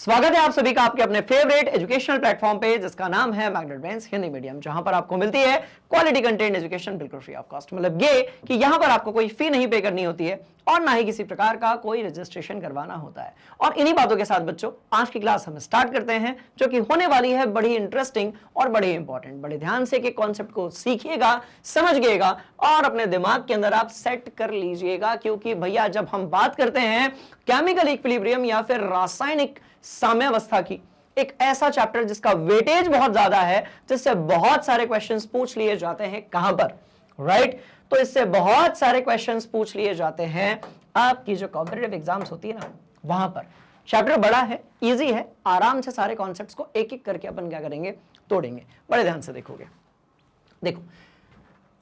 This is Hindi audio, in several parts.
स्वागत है आप सभी का आपके अपने फेवरेट एजुकेशनल प्लेटफॉर्म पे जिसका नाम है मैग्नेट ब्रेन्स हिंदी मीडियम, जहां पर आपको मिलती है क्वालिटी कंटेंट एजुकेशन बिल्कुल फ्री ऑफ कॉस्ट। मतलब ये कि यहां पर आपको कोई फी नहीं पे करनी होती है और ना ही किसी प्रकार का कोई रजिस्ट्रेशन करवाना होता है। और इन्हीं बातों के साथ बच्चों आज की क्लास हम स्टार्ट करते हैं, जो कि होने वाली है बड़ी इंटरेस्टिंग और बड़ी इंपॉर्टेंट। बड़े ध्यान से कि कॉन्सेप्ट को सीखिएगा, समझिएगा और अपने दिमाग के अंदर आप सेट कर लीजिएगा, क्योंकि भैया जब हम बात करते हैं केमिकल इक्विलिब्रियम या फिर रासायनिक साम्यावस्था की, एक ऐसा चैप्टर जिसका वेटेज बहुत ज्यादा है, जिससे बहुत सारे क्वेश्चंस पूछ लिए जाते हैं। कहां पर? राइट। तो इससे बहुत सारे क्वेश्चंस पूछ लिए जाते हैं आपकी जो कॉम्पिटिटिव एग्जाम्स होती है ना, वहां पर। चैप्टर बड़ा है, इजी है, आराम से सारे कॉन्सेप्ट्स को एक एक करके अपन क्या करेंगे, तोड़ेंगे। बड़े ध्यान से देखोगे। देखो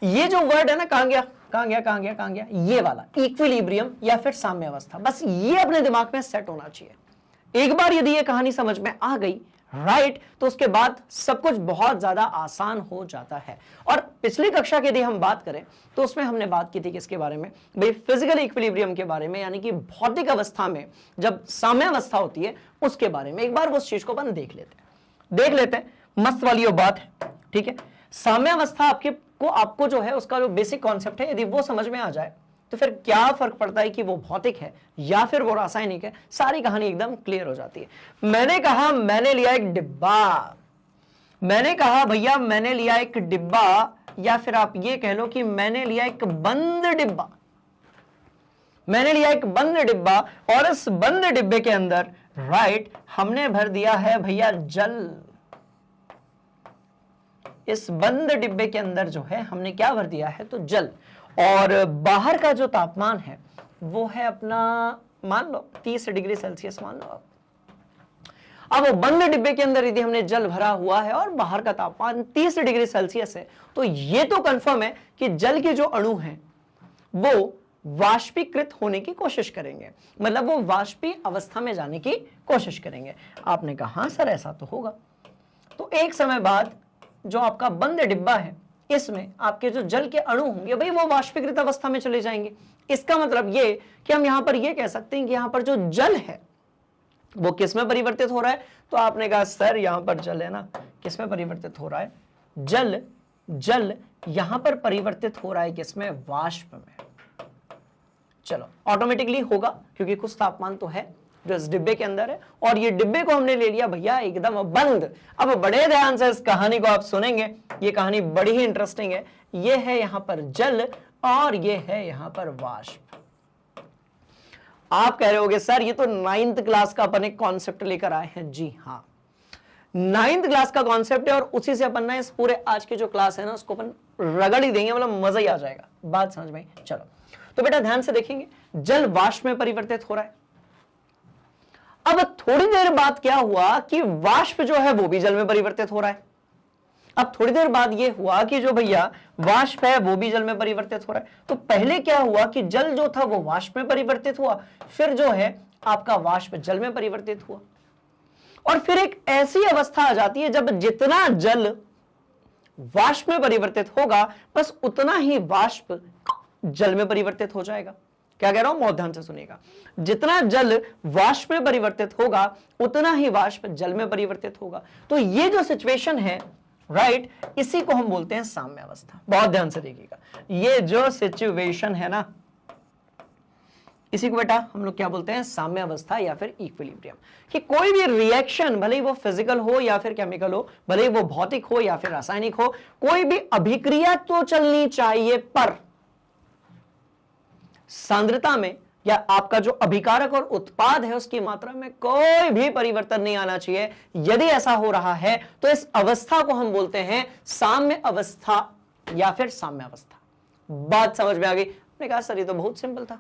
ये जो वर्ड है ना, कहां गया कहां गया कहां गया कहां गया, ये वाला इक्विलिब्रियम या फिर साम्यावस्था, बस ये अपने दिमाग में सेट होना चाहिए। एक बार यदि ये कहानी समझ में आ गई, राइट, तो उसके बाद सब कुछ बहुत ज्यादा आसान हो जाता है। और पिछली कक्षा की यदि हम बात करें तो उसमें हमने बात की थी किसके बारे में भाई, फिजिकल इक्विलिब्रियम के बारे में, यानी कि भौतिक अवस्था में जब साम्यावस्था होती है उसके बारे में। एक बार उस चीज को अपन देख लेते हैं। मस्त वाली वो बात है, ठीक है। साम्यावस्था आपको जो है उसका जो बेसिक कॉन्सेप्ट है, यदि वो समझ में आ जाए तो फिर क्या फर्क पड़ता है कि वो भौतिक है या फिर वो रासायनिक है, सारी कहानी एकदम क्लियर हो जाती है। मैंने कहा मैंने लिया एक डिब्बा, मैंने कहा भैया मैंने लिया एक डिब्बा, या फिर आप ये कह लो कि मैंने लिया एक बंद डिब्बा। मैंने लिया एक बंद डिब्बा और इस बंद डिब्बे के अंदर, राइट, हमने भर दिया है भैया जल। इस बंद डिब्बे के अंदर जो है हमने क्या भर दिया है, तो जल। और बाहर का जो तापमान है वो है अपना, मान लो 30 डिग्री सेल्सियस मान लो। अब वो बंद डिब्बे के अंदर यदि हमने जल भरा हुआ है और बाहर का तापमान 30 डिग्री सेल्सियस है, तो ये तो कंफर्म है कि जल के जो अणु हैं वो वाष्पीकृत होने की कोशिश करेंगे, मतलब वो वाष्पीय अवस्था में जाने की कोशिश करेंगे। आपने कहा हाँ सर ऐसा तो होगा। तो एक समय बाद जो आपका बंद डिब्बा है, इसमें आपके जो जल के अणु होंगे भाई वो वाष्पीकृत अवस्था में चले जाएंगे। इसका मतलब ये कि हम यहां पर ये कह सकते हैं कि यहां पर जो जल है वो किस में परिवर्तित हो रहा है। तो आपने कहा सर यहां पर जल है ना, किस में परिवर्तित हो रहा है, जल यहां पर परिवर्तित हो रहा है किसमें, वाष्प में। चलो ऑटोमेटिकली होगा क्योंकि कुछ तापमान तो है जो इस डिब्बे के अंदर है, और ये डिब्बे को हमने ले लिया भैया एकदम बंद। अब बड़े ध्यान से इस कहानी को आप सुनेंगे, ये कहानी बड़ी ही इंटरेस्टिंग है। ये है यहां पर जल और ये है यहां पर वाष्प। आप कह रहे होगे सर ये तो 9th क्लास का अपन एक कॉन्सेप्ट लेकर आए हैं। जी हाँ, 9th क्लास का कॉन्सेप्ट है और उसी से अपन ना इस पूरे आज की जो क्लास है ना उसको अपन रगड़ ही देंगे, मतलब मजा ही आ जाएगा। बात समझ में? चलो तो बेटा ध्यान से देखेंगे, जल वाष्प में परिवर्तित हो रहा है। अब थोड़ी देर बाद क्या हुआ कि वाष्प जो है वो भी जल में परिवर्तित हो रहा है। अब थोड़ी देर बाद ये हुआ कि जो भैया वाष्प है वो भी जल में परिवर्तित हो रहा है। तो पहले क्या हुआ कि जल जो था वो वाष्प में परिवर्तित हुआ, फिर जो है आपका वाष्प जल में परिवर्तित हुआ, और फिर एक ऐसी अवस्था आ जाती है जब जितना जल वाष्प में परिवर्तित होगा बस उतना ही वाष्प जल में परिवर्तित हो जाएगा। क्या कह रहा हूं, बहुत ध्यान से सुनिएगा। जितना जल वाष्प में परिवर्तित होगा उतना ही वाष्प जल में परिवर्तित होगा। तो ये जो सिचुएशन है, राइट, इसी को हम बोलते हैं साम्यावस्था। बहुत ध्यान से देखिएगा, ये जो सिचुएशन है ना, इसी को बेटा हम लोग क्या बोलते हैं, साम्यावस्था या फिर इक्विलिब्रियम। कि कोई भी रिएक्शन, भले ही वो फिजिकल हो या फिर केमिकल हो, भले ही वो भौतिक हो या फिर रासायनिक हो, कोई भी अभिक्रिया तो चलनी चाहिए, पर सांद्रता में या आपका जो अभिकारक और उत्पाद है उसकी मात्रा में कोई भी परिवर्तन नहीं आना चाहिए। यदि ऐसा हो रहा है तो इस अवस्था को हम बोलते हैं साम्य अवस्था या फिर साम्यावस्था। बात समझ में आ गई? मैंने कहा सर ये तो बहुत सिंपल था,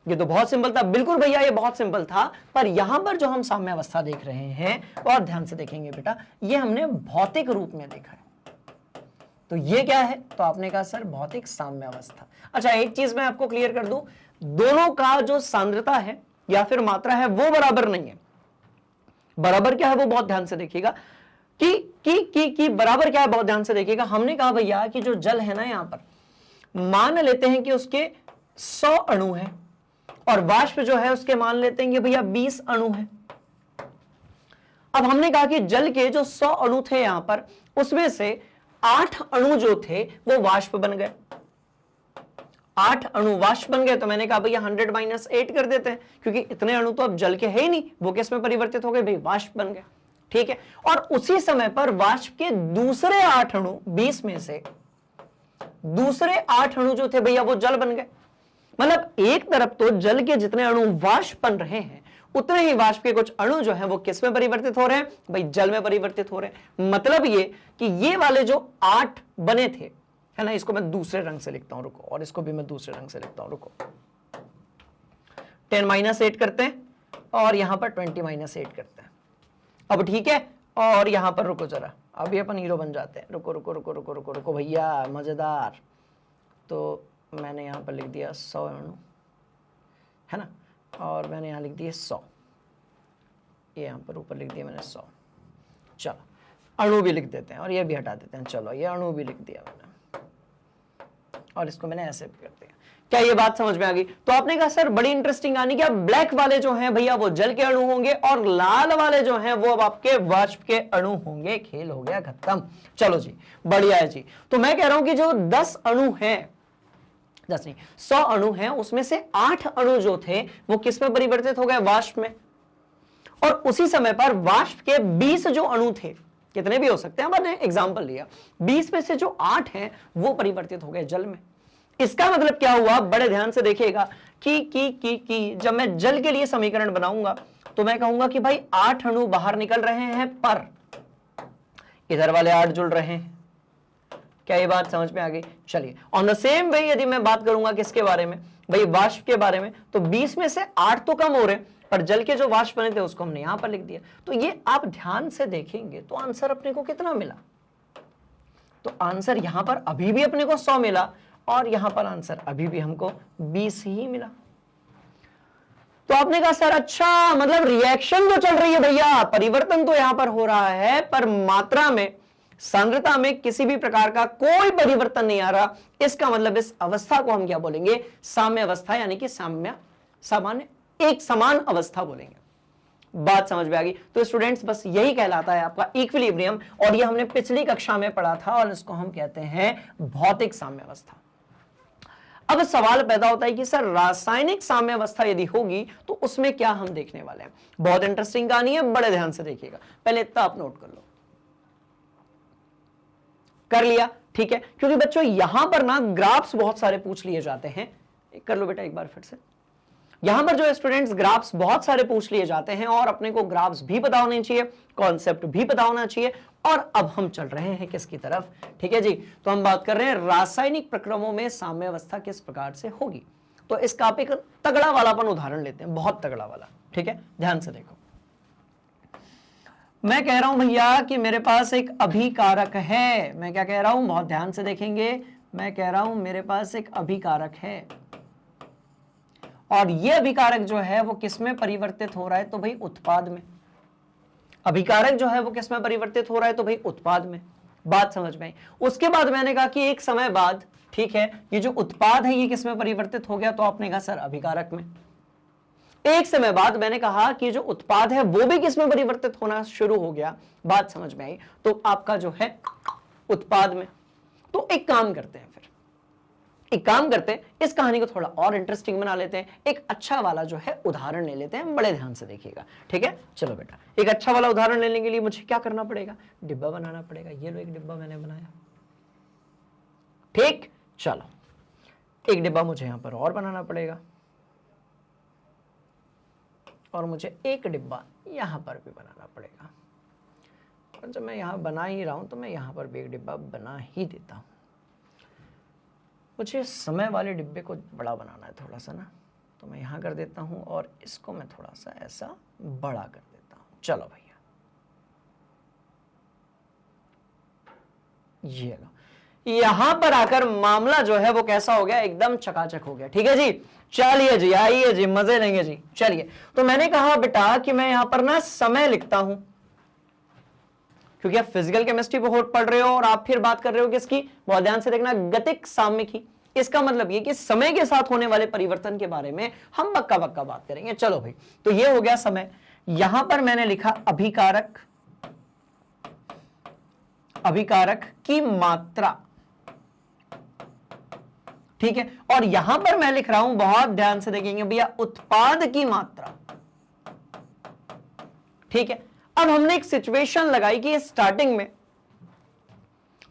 ये तो बहुत सिंपल था। बिल्कुल भैया ये बहुत सिंपल था, पर यहां पर जो हम साम्यावस्था देख रहे हैं और ध्यान से देखेंगे बेटा, ये हमने भौतिक रूप में देखा है। तो ये क्या है, तो आपने कहा सर भौतिक साम्यावस्था। अच्छा एक चीज मैं आपको क्लियर कर दूं, दोनों का जो सांद्रता है या फिर मात्रा है वो बराबर नहीं है। बराबर क्या है वो बहुत ध्यान से देखिएगा कि बराबर क्या है, बहुत ध्यान से देखिएगा। हमने कहा भैया कि जो जल है ना, यहां पर मान लेते हैं कि उसके 100 अणु हैं और वाष्प जो है उसके मान लेते हैं कि भैया 20 अणु हैं। अब हमने कहा कि जल के जो 100 अणु थे यहां पर, उसमें से 8 अणु जो थे वो वाष्प बन गए। 8 अणु वाष्प बन गए, तो मैंने कहा भैया 100 माइनस 8 कर देते हैं, क्योंकि इतने अणु तो अब जल के है ही नहीं, वो किस में परिवर्तित हो गए भाई, वाष्प बन गए। ठीक है, और उसी समय पर वाष्प के दूसरे 8 अणु, 20 में से दूसरे 8 अणु जो थे भैया वो जल बन गए। मतलब एक तरफ तो जल के जितने अणु वाष्प बन रहे हैं, उतने ही वाष्प के कुछ अणु जो हैं वो किस में परिवर्तित हो रहे हैं भाई, जल में परिवर्तित हो रहे हैं। मतलब ये कि ये वाले जो 8 बने थे, है ना, इसको मैं दूसरे रंग से लिखता हूं, रुको, और इसको भी मैं दूसरे रंग से लिखता हूं, रुको। 10 माइनस 8 करते हैं और यहां पर 20 माइनस 8 करते हैं। अब ठीक है, और यहां पर रुको जरा, अभी अपन हीरो बन जाते हैं, रुको रुको रुको रुको रुको रुको भैया, मजेदार। तो मैंने यहां पर लिख दिया 100 अणु, है ना, और मैंने यहां लिख दिया 100, ये यहां पर ऊपर लिख दिया मैंने 100। चलो अणु भी लिख देते हैं और ये भी हटा देते हैं। चलो ये अणु भी लिख दिया मैंने, और इसको मैंने ऐसे भी कर दिया। क्या ये बात समझ में आ गई? तो आपने कहा सर बड़ी इंटरेस्टिंग कहानी, क्या ब्लैक वाले जो हैं भैया वो जल के अणु होंगे और लाल वाले जो हैं वो अब आपके वाष्प के अणु होंगे। खेल हो गया खत्म। चलो जी, बढ़िया है जी। तो मैं कह रहा हूं कि जो 10 अणु हैं, 10 नहीं 100 अणु हैं, उसमें से 8 अणु जो थे वो किस में परिवर्तित हो गए, वाष्प में। और उसी समय पर वाष्प के 20 जो अणु थे, कितने भी हो सकते हैं, मैंने एग्जांपल लिया, 20 में से जो 8 हैं वो परिवर्तित हो गए जल में। इसका मतलब क्या हुआ, बड़े ध्यान से देखिएगा कि जब मैं जल के लिए समीकरण बनाऊंगा तो मैं कहूंगा कि भाई 8 अणु बाहर निकल रहे हैं, पर इधर वाले 8 जुड़ रहे हैं। क्या ये बात समझ में आ गई? चलिए, ऑन द सेम वे यदि मैं बात करूंगा किसके बारे में भाई, वाष्प के बारे में, तो 20 में से 8 तो कम हो रहे, पर जल के जो वाष्प बने थे उसको हमने यहां पर लिख दिया। तो ये आप ध्यान से देखेंगे तो आंसर अपने को कितना मिला, तो आंसर यहां पर अभी भी अपने को 100 मिला, और यहां पर आंसर अभी भी हमको 20 ही मिला। तो आपने कहा सर अच्छा, मतलब रिएक्शन जो चल रही है भैया, परिवर्तन तो यहां पर हो रहा है, पर मात्रा में, सांद्रता में किसी भी प्रकार का कोई परिवर्तन नहीं आ रहा। इसका मतलब इस अवस्था को हम क्या बोलेंगे, साम्य अवस्था, यानी कि सामान्य एक समान अवस्था बोलेंगे। बात समझ में आ गई? तो स्टूडेंट्स बस यही कहलाता है आपका इक्विलिब्रियम, और ये हमने पिछली कक्षा में पढ़ा था, और इसको हम कहते हैं भौतिक साम्य अवस्था। अब सवाल पैदा होता है कि सर रासायनिक साम्य अवस्था यदि होगी तो उसमें क्या हम देखने वाले हैं। बहुत इंटरेस्टिंग कहानी है, बड़े ध्यान से देखिएगा। पहले इतना आप नोट कर लो, कर लिया, ठीक है, क्योंकि बच्चों यहां पर ना ग्राफ्स बहुत सारे पूछ लिए जाते हैं। कर लो बेटा एक बार फिर से। यहां पर जो स्टूडेंट्स ग्राफ्स बहुत सारे पूछ लिए जाते हैं, और अपने को ग्राफ्स भी पता होने चाहिए, कॉन्सेप्ट भी पता होना चाहिए। और अब हम चल रहे हैं किसकी तरफ, ठीक है जी, तो हम बात कर रहे हैं रासायनिक प्रक्रमों में साम्य अवस्था किस प्रकार से होगी। तो इसका आप एक तगड़ा वाला अपन उदाहरण लेते हैं, बहुत तगड़ा वाला, ठीक है, ध्यान से देखो। मैं कह रहा हूं भैया कि मेरे पास एक अभिकारक है। मैं क्या कह रहा हूं, बहुत ध्यान से देखेंगे। मैं कह रहा हूं मेरे पास एक अभिकारक है, और यह अभिकारक जो है वो किस में परिवर्तित हो रहा है, तो भाई उत्पाद में। अभिकारक जो है वो किस में परिवर्तित हो रहा है, तो भाई उत्पाद में। बात समझ में आई? उसके बाद मैंने कहा कि एक समय बाद, ठीक है, ये जो उत्पाद है ये किस में परिवर्तित हो गया, तो आपने कहा सर अभिकारक में। एक समय बाद मैंने कहा कि जो उत्पाद है वो भी किस में परिवर्तित होना शुरू हो गया। बात समझ में आई? तो आपका जो है उत्पाद में। तो एक काम करते हैं, इस कहानी को थोड़ा और इंटरेस्टिंग बना लेते हैं। एक अच्छा वाला जो है उदाहरण ले लेते हैं, बड़े ध्यान से देखिएगा, ठीक है। चलो बेटा, एक अच्छा वाला उदाहरण लेने के लिए मुझे क्या करना पड़ेगा, डिब्बा बनाना पड़ेगा। ये लो एक डिब्बा मैंने बनाया, ठीक। चलो एक डिब्बा मुझे यहां पर और बनाना पड़ेगा, और मुझे एक डिब्बा यहां पर भी बनाना पड़ेगा। और जब मैं यहां बना ही रहा हूं तो मैं यहां पर भी एक डिब्बा बना ही देता हूं। मुझे समय वाले डिब्बे को बड़ा बनाना है थोड़ा सा ना, तो मैं यहां कर देता हूं, और इसको मैं थोड़ा सा ऐसा बड़ा कर देता हूं। चलो भैया, ये लो, यहां पर आकर मामला जो है वो कैसा हो गया, एकदम चकाचक हो गया, ठीक है जी। चलिए जी, आइए जी, मजे लेंगे जी। चलिए, तो मैंने कहा बेटा कि मैं यहां पर ना समय लिखता हूं, क्योंकि आप फिजिकल केमिस्ट्री बहुत पढ़ रहे हो, और आप फिर बात कर रहे हो किसकी, बहुत ध्यान से देखना, गतिक साम्य की। इसका मतलब ये कि समय के साथ होने वाले परिवर्तन के बारे में हम बक्का बक्का बात करेंगे। चलो भाई, तो ये हो गया समय। यहां पर मैंने लिखा अभिकारक, अभिकारक की मात्रा, ठीक है। और यहां पर मैं लिख रहा हूं, बहुत ध्यान से देखेंगे भैया, उत्पाद की मात्रा, ठीक है। अब हमने एक सिचुएशन लगाई कि स्टार्टिंग में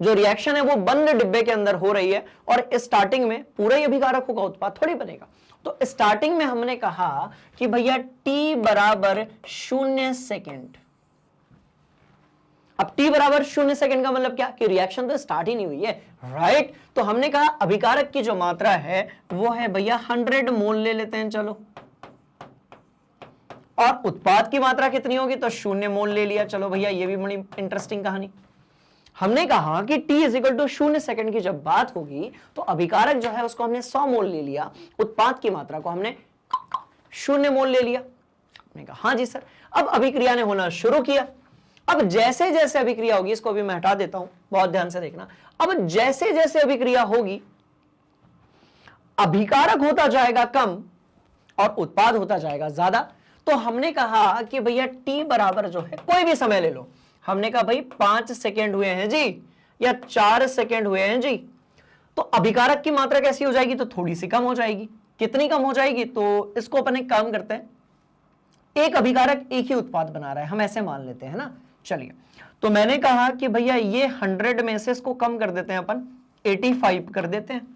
जो रिएक्शन है वो बंद डिब्बे के अंदर हो रही है और स्टार्टिंग में पूरा ही अभिकारक होगा, उत्पाद थोड़ी बनेगा। तो स्टार्टिंग में हमने कहा कि भैया t बराबर 0 सेकेंड। अब t बराबर 0 सेकेंड का मतलब क्या कि रिएक्शन तो स्टार्ट ही नहीं हुई है, राइट। तो हमने कहा अभिकारक की जो मात्रा है वो है भैया 100 मोल ले लेते हैं, चलो। और उत्पाद की मात्रा कितनी होगी, तो 0 मोल ले लिया, चलो भैया, ये भी बड़ी इंटरेस्टिंग कहानी। हमने कहा कि t इजिकल टू 0 सेकेंड की जब बात होगी तो अभिकारक जो है उसको हमने 100 मोल ले लिया, उत्पाद की मात्रा को हमने 0 मोल ले लिया। हमने कहा हाँ जी सर। अब अभिक्रिया ने होना शुरू किया। अब जैसे जैसे अभिक्रिया होगी, इसको भी मैं हटा देता हूं, बहुत ध्यान से देखना। अब जैसे जैसे अभिक्रिया होगी, अभिकारक होता जाएगा कम और उत्पाद होता जाएगा ज्यादा। तो हमने कहा कि भैया t बराबर जो है, कोई भी समय ले लो, हमने कहा भाई 5 सेकेंड हुए हैं जी या 4 सेकेंड हुए हैं जी, तो अभिकारक की मात्रा कैसी हो जाएगी, तो थोड़ी सी कम हो जाएगी। कितनी कम हो जाएगी, तो इसको अपन एक काम करते हैं, एक अभिकारक एक ही उत्पाद बना रहा है, हम ऐसे मान लेते हैं ना। चलिए, तो मैंने कहा कि भैया ये 100 में से इसको कम कर देते हैं, अपन 85 कर देते हैं।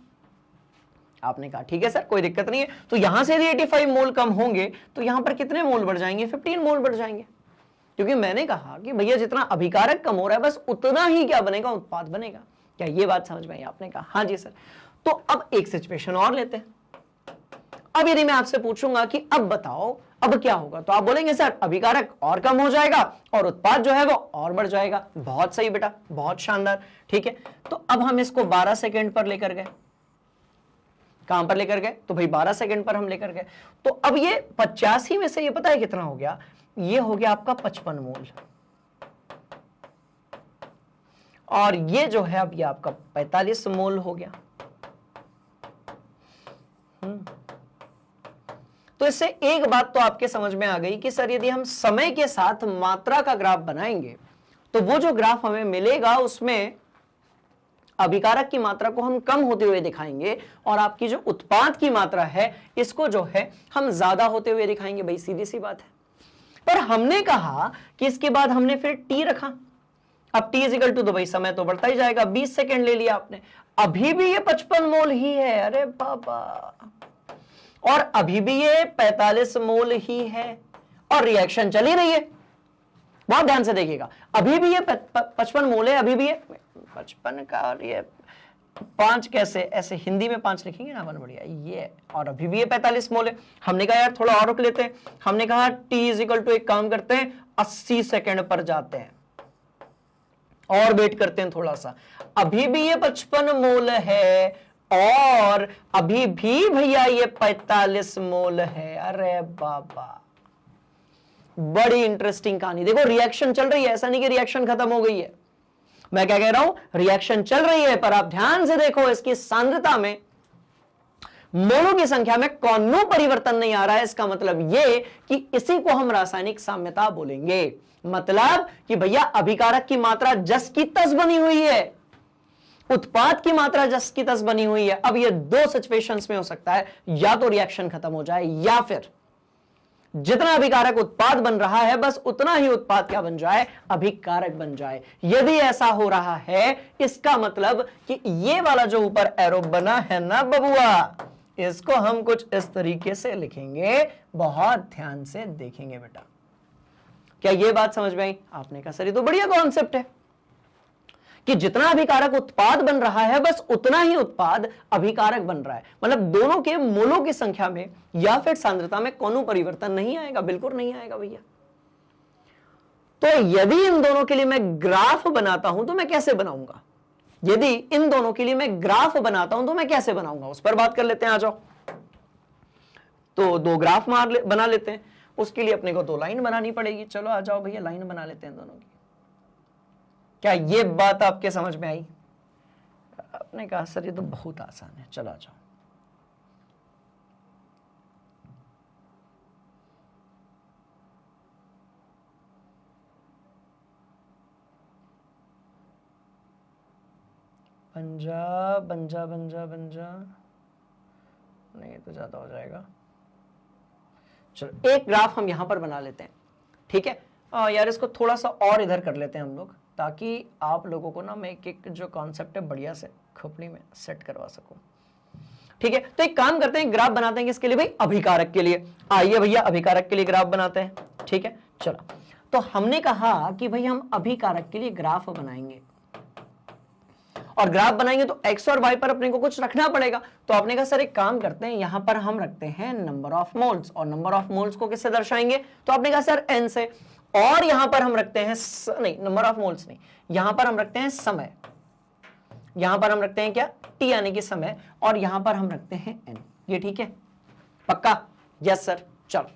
आपने कहा ठीक है सर, कोई दिक्कत नहीं है। तो यहां से यदि 85 मोल कम होंगे तो यहां पर कितने मोल बढ़ जाएंगे, 15 मोल बढ़ जाएंगे। क्योंकि मैंने कहा कि भैया जितना अभिकारक कम हो रहा है बस उतना ही क्या बनेगा, उत्पाद बनेगा। क्या ये बात समझ में आई? आपने कहा हाँ जी सर। तो अब एक सिचुएशन और लेते हैं। अब यदि मैं आपसे पूछूंगा कि अब बताओ अब क्या होगा, तो आप बोलेंगे सर अभिकारक और कम हो जाएगा और उत्पाद जो है वो और बढ़ जाएगा। बहुत सही बेटा, बहुत शानदार, ठीक है। तो अब हम इसको 12 सेकेंड पर लेकर गए। कहां पर लेकर गए, तो भाई 12 सेकेंड पर हम लेकर गए। तो अब ये 85 में से ये पता है कितना हो गया, ये हो गया आपका 55 मोल, और ये जो है अब ये आपका 45 मोल हो गया। तो इससे एक बात तो आपके समझ में आ गई कि सर यदि हम समय के साथ मात्रा का ग्राफ बनाएंगे तो वो जो ग्राफ हमें मिलेगा उसमें अभिकारक की मात्रा को हम कम होते हुए दिखाएंगे और आपकी जो उत्पाद की मात्रा है इसको जो है हम ज्यादा होते हुए दिखाएंगे। भाई सीधी सी बात है। पर हमने कहा कि इसके बाद हमने फिर t रखा। अब t इजिकल टू, तो भाई समय तो बढ़ता ही जाएगा, 20 सेकेंड ले लिया आपने, अभी भी ये 55 मोल ही है, अरे बाबा, और अभी भी ये 45 मोल ही है और रिएक्शन चल ही रही है। बहुत ध्यान से देखिएगा, अभी भी ये 55 मोल है, अभी भी ये 55 का, और ये 5 कैसे, ऐसे हिंदी में 5 लिखेंगे ना अपन, बढ़िया ये, और अभी भी ये 45 मोल है। हमने कहा यार थोड़ा और रुक लेते हैं, हमने कहा t इजिकल टू, एक काम करते हैं 80 सेकेंड पर जाते हैं और वेट करते हैं थोड़ा सा, अभी भी ये 55 मोल है और अभी भी भैया ये 45 मोल है। अरे बाबा, बड़ी इंटरेस्टिंग कहानी। देखो रिएक्शन चल रही है, ऐसा नहीं कि रिएक्शन खत्म हो गई है। मैं क्या कह रहा हूं, रिएक्शन चल रही है, पर आप ध्यान से देखो इसकी सांद्रता में, मोलों की संख्या में कोनो परिवर्तन नहीं आ रहा है। इसका मतलब ये कि इसी को हम रासायनिक साम्यता बोलेंगे। मतलब कि भैया अभिकारक की मात्रा जस की तस बनी हुई है, उत्पाद की मात्रा जस की तस बनी हुई है। अब ये दो सिचुएशंस में हो सकता है, या तो रिएक्शन खत्म हो जाए या फिर जितना अभिकारक उत्पाद बन रहा है बस उतना ही उत्पाद क्या बन जाए, अभिकारक बन जाए। यदि ऐसा हो रहा है इसका मतलब कि ये वाला जो ऊपर एरो बना है ना बबुआ, इसको हम कुछ इस तरीके से लिखेंगे, बहुत ध्यान से देखेंगे बेटा। क्या ये बात समझ में आई? आपने कहा सर ये तो बढ़िया कॉन्सेप्ट है कि जितना अभिकारक उत्पाद बन रहा है बस उतना ही उत्पाद अभिकारक बन रहा है। मतलब दोनों के मोलों की संख्या में या फिर सांद्रता में कोनो परिवर्तन नहीं आएगा, बिल्कुल नहीं आएगा भैया। तो यदि इन दोनों के लिए मैं ग्राफ बनाता हूं तो मैं कैसे बनाऊंगा, यदि इन दोनों के लिए मैं ग्राफ बनाता हूं तो मैं कैसे बनाऊंगा, उस पर बात कर लेते हैं। आ जाओ, तो दो ग्राफ बना लेते हैं। उसके लिए अपने को दो लाइन बनानी पड़ेगी। चलो आ जाओ भैया, लाइन बना लेते हैं दोनों की। क्या ये बात आपके समझ में आई? आपने कहा सर ये तो बहुत आसान है, चलो आ जाओ। बन जा नहीं तो ज्यादा हो जाएगा। चलो एक ग्राफ हम यहां पर बना लेते हैं, ठीक है। यार इसको थोड़ा सा और इधर कर लेते हैं हम लोग, ताकि आप लोगों को ना मैं एक जो कॉन्सेप्ट है बढ़िया से खोपड़ी में सेट करवा सकूं, ठीक है। तो एक काम करते हैं, ग्राफ बनाते हैं किसके लिए भाई, अभिकारक के लिए। आइए भैया अभिकारक के लिए ग्राफ बनाते हैं, ठीक है। चलो तो हमने कहा कि भाई हम अभिकारक के लिए ग्राफ बनाएंगे, और ग्राफ बनाएंगे तो x और y पर अपने को कुछ रखना पड़ेगा। तो आपने कहा सर एक काम करते हैं, यहां पर हम रखते हैं नंबर ऑफ मोल्स, और नंबर ऑफ मोल्स को किससे दर्शाएंगे, तो आपने कहा सर n से। और यहां पर हम रखते हैं नहीं, नंबर ऑफ मोल्स नहीं, यहां पर हम रखते हैं समय, यहां पर हम रखते हैं क्या, t यानी कि समय, और यहां पर हम रखते हैं n। ये ठीक है, पक्का, यस सर। चलो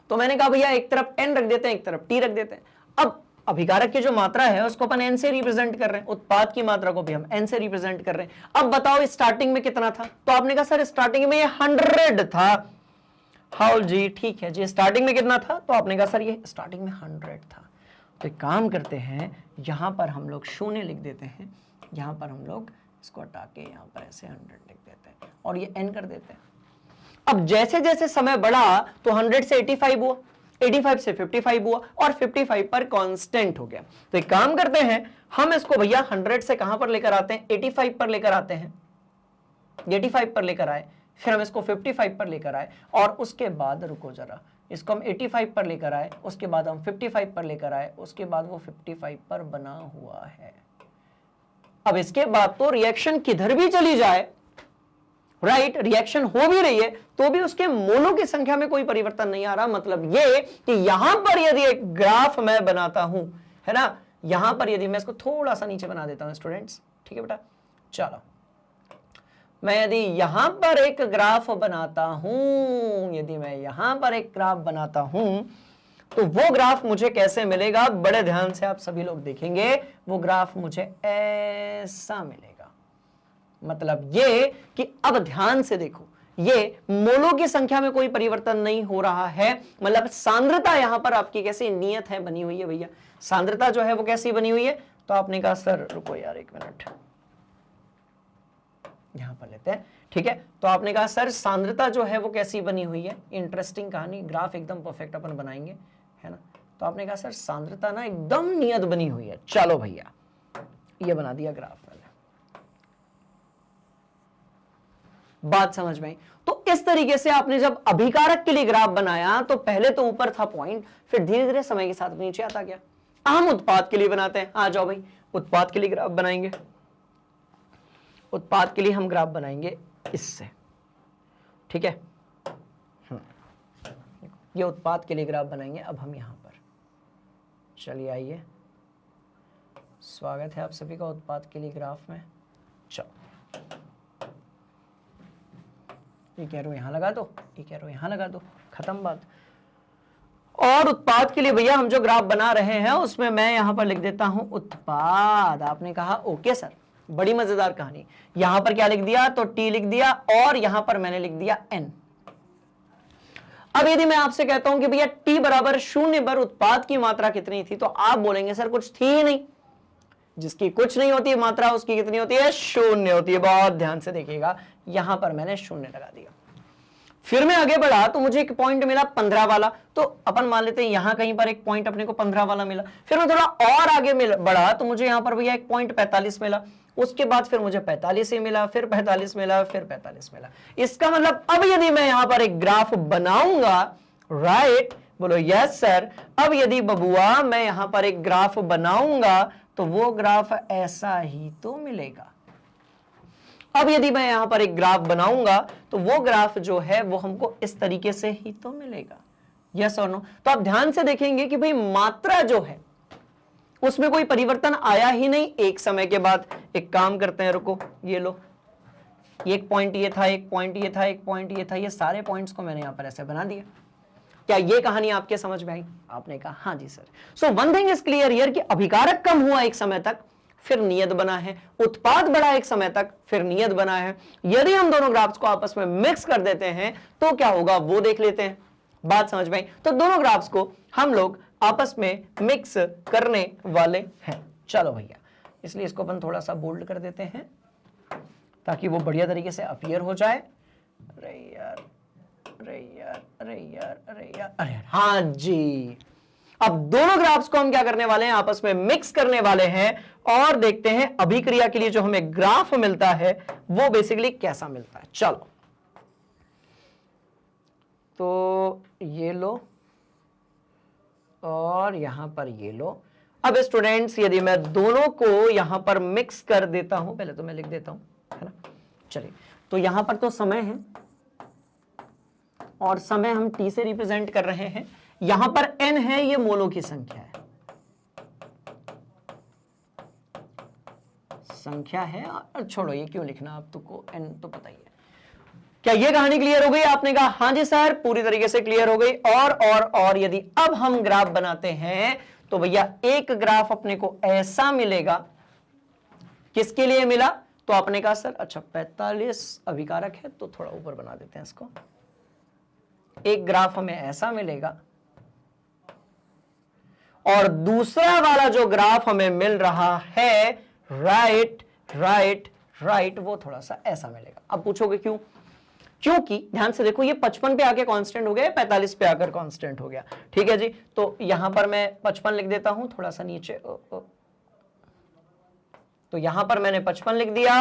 तो मैंने कहा भैया एक तरफ n रख देते हैं, एक तरफ t रख देते हैं। अब अभिकारक की जो मात्रा है उसको अपन n से रिप्रेजेंट कर रहे हैं, उत्पाद की मात्रा को भी हम n से रिप्रेजेंट कर रहे हैं। अब बताओ स्टार्टिंग में कितना था, तो आपने कहा सर स्टार्टिंग में ये 100 था। हाउ जी, ठीक है जी, स्टार्टिंग में कितना था, तो आपने कहा सर ये स्टार्टिंग में 100 था। तो एक काम करते हैं, यहां पर हम लोग 0 लिख देते हैं, यहां पर हम लोग इसको हटा के यहां पर ऐसे 100 लिख देते हैं, और ये n कर देते हैं। अब जैसे जैसे समय बढ़ा तो 100 से 85 हुआ, 85 से 55 हुआ, और 55 पर कांस्टेंट हो गया। तो एक काम करते हैं, हम इसको भैया 100 से कहां पर लेकर आते हैं, 85 पर लेकर आते हैं, 85 पर लेकर आए, फिर हम इसको 55 पर लेकर आए, और उसके बाद रुको जरा, इसको हम 85 पर लेकर आए, उसके बाद हम 55 पर लेकर आए, उसके बाद वो 55 पर बना हुआ है। अब इसके बाद तो रिएक्शन किधर भी चली जाए, राइट, रिएक्शन हो भी रही है तो भी उसके मोलों की संख्या में कोई परिवर्तन नहीं आ रहा। मतलब ये कि यहां पर यदि एक ग्राफ मैं बनाता हूं, है ना, यहां पर यदि मैं इसको थोड़ा सा नीचे बना देता हूं स्टूडेंट्स, ठीक है बेटा। चलो मैं यदि यहां पर एक ग्राफ बनाता हूं, यदि मैं यहां पर एक ग्राफ बनाता हूं, तो वो ग्राफ मुझे कैसे मिलेगा, बड़े ध्यान से आप सभी लोग देखेंगे, वो ग्राफ मुझे ऐसा मिलेगा। मतलब ये कि अब ध्यान से देखो, ये मोलों की संख्या में कोई परिवर्तन नहीं हो रहा है, मतलब सांद्रता यहां पर आपकी कैसी नियत है, बनी हुई है भैया। सांद्रता जो है वो कैसी बनी हुई है, तो आपने कहा सर रुको यार एक मिनट, यहां पर लेते हैं, ठीक है। तो आपने कहा सर सांद्रता जो है वो कैसी बनी हुई है, इंटरेस्टिंग कहानी, ग्राफ एकदम परफेक्ट अपन बनाएंगे, है ना। तो आपने कहा सर सांद्रता ना एकदम नियत बनी हुई है। चलो भैया ये बना दिया ग्राफ, बात समझ में आई। तो इस तरीके से आपने जब अभिकारक के लिए ग्राफ बनाया तो पहले तो ऊपर था पॉइंट, फिर धीरे धीरे समय के साथ नीचे आता गया। हम उत्पाद के लिए बनाते हैं, आ जाओ भाई उत्पाद के लिए ग्राफ बनाएंगे। उत्पाद के लिए हम ग्राफ बनाएंगे इससे, ठीक है। ये उत्पाद के लिए ग्राफ बनाएंगे। अब हम यहां पर चलिए आइए, स्वागत है आप सभी का उत्पाद के लिए ग्राफ में। चलो ये कह रहे हो यहां लगा दो, ये कह रहे हो यहां लगा दो, खत्म बात। और उत्पाद के लिए भैया हम जो ग्राफ बना रहे हैं उसमें मैं यहां पर लिख देता हूं उत्पाद। आपने कहा ओके सर, बड़ी मजेदार कहानी। यहां पर क्या लिख दिया, तो टी लिख दिया, और यहां पर मैंने लिख दिया एन। अब यदि मैं आपसे कहता हूं कि भैया टी बराबर 0 पर उत्पाद की मात्रा कितनी थी, तो आप बोलेंगे सर कुछ थी ही नहीं। जिसकी कुछ नहीं होती मात्रा उसकी कितनी होती है, 0 होती है। बहुत ध्यान से देखिएगा, यहां पर मैंने 0 लगा दिया। फिर मैं आगे बढ़ा तो मुझे एक पॉइंट मिला 15 वाला, तो अपन मान लेते हैं यहां कहीं पर एक पॉइंट अपने को 15 वाला मिला। फिर मैं थोड़ा और आगे बढ़ा तो मुझे यहां पर भैया एक पॉइंट 45 मिला। उसके बाद फिर मुझे 45 ही मिला, फिर 45 मिला, फिर 45 मिला। इसका मतलब अब यदि मैं यहां पर एक ग्राफ बनाऊंगा, राइट, बोलो यस सर, अब यदि बबुआ मैं यहां पर एक ग्राफ बनाऊंगा तो वो ग्राफ ऐसा ही तो मिलेगा। अब यदि मैं यहां पर एक ग्राफ बनाऊंगा तो वो ग्राफ जो है वो हमको इस तरीके से ही तो मिलेगा। यस और नो। तो आप ध्यान से देखेंगे कि भाई मात्रा जो है उसमें कोई परिवर्तन आया ही नहीं एक समय के बाद। एक काम करते हैं, रुको, ये लो, एक पॉइंट ये था, एक पॉइंट ये था, एक पॉइंट ये था, ये सारे पॉइंट्स को मैंने यहां पर ऐसे बना दिया। क्या ये कहानी आपके समझ में आई? आपने कहा हाँ जी sir. So one thing is clear here कि अभिकारक कम हुआ एक समय तक, फिर नियत बना है, उत्पाद बढ़ा एक समय तक, फिर नियत बना है। यदि हम दोनों ग्राफ्स को आपस में मिक्स कर देते हैं तो क्या होगा वो देख लेते हैं। बात समझ में आई? तो दोनों ग्राफ्स को हम लोग आपस में मिक्स करने वाले हैं। चलो भैया इसलिए इसको अपन थोड़ा सा बोल्ड कर देते हैं ताकि वो बढ़िया तरीके से अपीयर हो जाए। अरे यार, अरे यार, अरे यार, अरे यार, अरे यार, हाँ जी। अब दोनों ग्राफ्स को हम क्या करने वाले हैं, आपस में मिक्स करने वाले हैं और देखते हैं अभिक्रिया के लिए जो हमें ग्राफ मिलता है वो बेसिकली कैसा मिलता है। चलो, तो ये लो और यहां पर ये लो। अब स्टूडेंट्स, यदि मैं दोनों को यहां पर मिक्स कर देता हूं, पहले तो मैं लिख देता हूं, है ना। चलिए, तो यहां पर तो समय है और समय हम t से रिप्रेजेंट कर रहे हैं। यहां पर n है, ये मोलों की संख्या है, और छोड़ो ये क्यों लिखना, आप तुमको n तो पता ही है। क्या ये कहानी क्लियर हो गई? आपने कहा हाँ जी सर, पूरी तरीके से क्लियर हो गई। और यदि अब हम ग्राफ बनाते हैं तो भैया एक ग्राफ अपने को ऐसा मिलेगा। किसके लिए मिला? तो आपने कहा सर अच्छा 45 अभिकारक है, तो थोड़ा ऊपर बना देते हैं इसको। एक ग्राफ हमें ऐसा मिलेगा और दूसरा वाला जो ग्राफ हमें मिल रहा है राइट राइट राइट, वो थोड़ा सा ऐसा मिलेगा। अब पूछोगे क्यों? क्योंकि ध्यान से देखो, ये 55 पे आके कांस्टेंट हो गया, 45 पे आकर कांस्टेंट हो गया। ठीक है जी, तो यहां पर मैं 55 लिख देता हूं, थोड़ा सा नीचे। तो यहां पर मैंने 55 लिख दिया